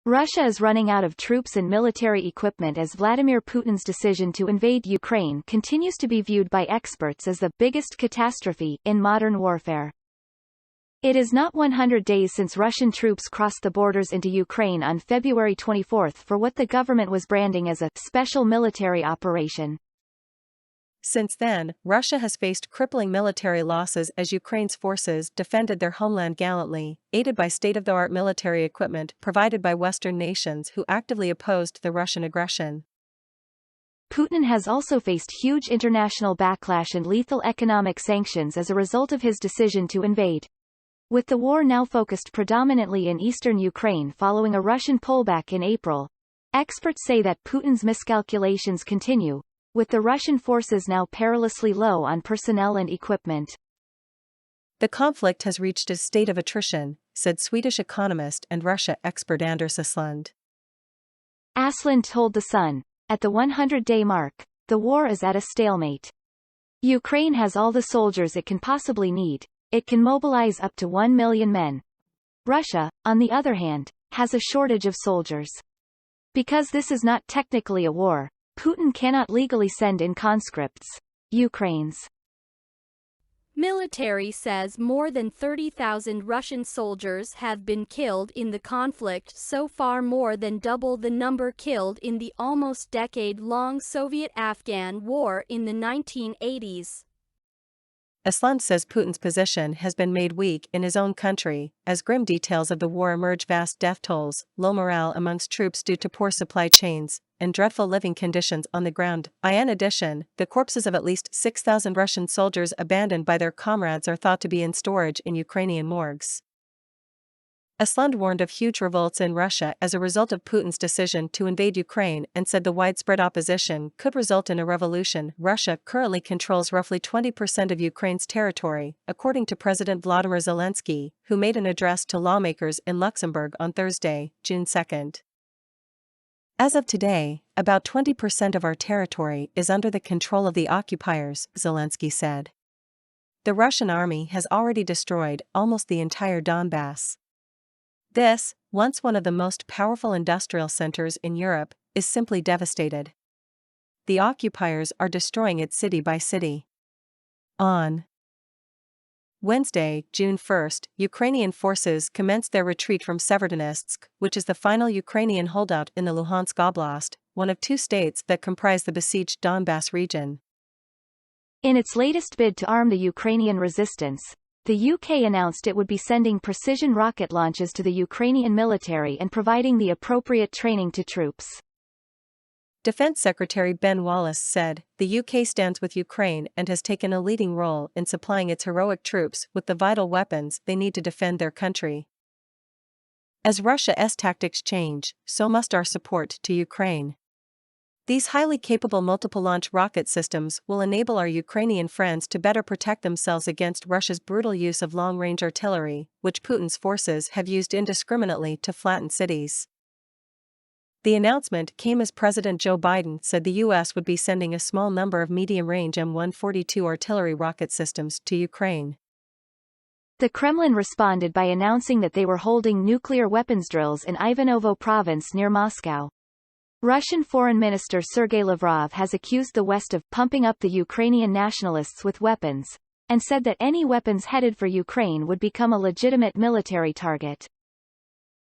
Russia is running out of troops and military equipment as Vladimir Putin's decision to invade Ukraine continues to be viewed by experts as the biggest catastrophe in modern warfare. It is not 100 days since Russian troops crossed the borders into Ukraine on February 24 for what the government was branding as a special military operation. Since then, Russia has faced crippling military losses as Ukraine's forces defended their homeland gallantly, aided by state-of-the-art military equipment provided by Western nations who actively opposed the Russian aggression. Putin has also faced huge international backlash and lethal economic sanctions as a result of his decision to invade. With the war now focused predominantly in eastern Ukraine following a Russian pullback in April, experts say that Putin's miscalculations continue, with the Russian forces now perilously low on personnel and equipment. The conflict has reached a state of attrition, said Swedish economist and Russia expert Anders Aslund. Aslund told The Sun, at the 100-day mark, the war is at a stalemate. Ukraine has all the soldiers it can possibly need. It can mobilize up to 1 million men. Russia, on the other hand, has a shortage of soldiers. Because this is not technically a war, Putin cannot legally send in conscripts. Ukraine's military says more than 30,000 Russian soldiers have been killed in the conflict so far, more than double the number killed in the almost decade-long Soviet-Afghan war in the 1980s. Aslund says Putin's position has been made weak in his own country, as grim details of the war emerge: vast death tolls, low morale amongst troops due to poor supply chains, and dreadful living conditions on the ground. In addition, the corpses of at least 6,000 Russian soldiers abandoned by their comrades are thought to be in storage in Ukrainian morgues. Aslund warned of huge revolts in Russia as a result of Putin's decision to invade Ukraine and said the widespread opposition could result in a revolution. Russia currently controls roughly 20% of Ukraine's territory, according to President Volodymyr Zelensky, who made an address to lawmakers in Luxembourg on Thursday, June 2. As of today, about 20% of our territory is under the control of the occupiers, Zelensky said. The Russian army has already destroyed almost the entire Donbass. This, once one of the most powerful industrial centers in Europe, is simply devastated. The occupiers are destroying it city by city. On Wednesday, June 1, Ukrainian forces commenced their retreat from Severodonetsk, which is the final Ukrainian holdout in the Luhansk Oblast, one of two states that comprise the besieged Donbass region. In its latest bid to arm the Ukrainian resistance, the UK announced it would be sending precision rocket launches to the Ukrainian military and providing the appropriate training to troops. Defense Secretary Ben Wallace said, "The UK stands with Ukraine and has taken a leading role in supplying its heroic troops with the vital weapons they need to defend their country. As Russia's tactics change, so must our support to Ukraine. These highly capable multiple-launch rocket systems will enable our Ukrainian friends to better protect themselves against Russia's brutal use of long-range artillery, which Putin's forces have used indiscriminately to flatten cities." The announcement came as President Joe Biden said the U.S. would be sending a small number of medium-range M142 artillery rocket systems to Ukraine. The Kremlin responded by announcing that they were holding nuclear weapons drills in Ivanovo province near Moscow. Russian Foreign Minister Sergei Lavrov has accused the West of pumping up the Ukrainian nationalists with weapons, and said that any weapons headed for Ukraine would become a legitimate military target.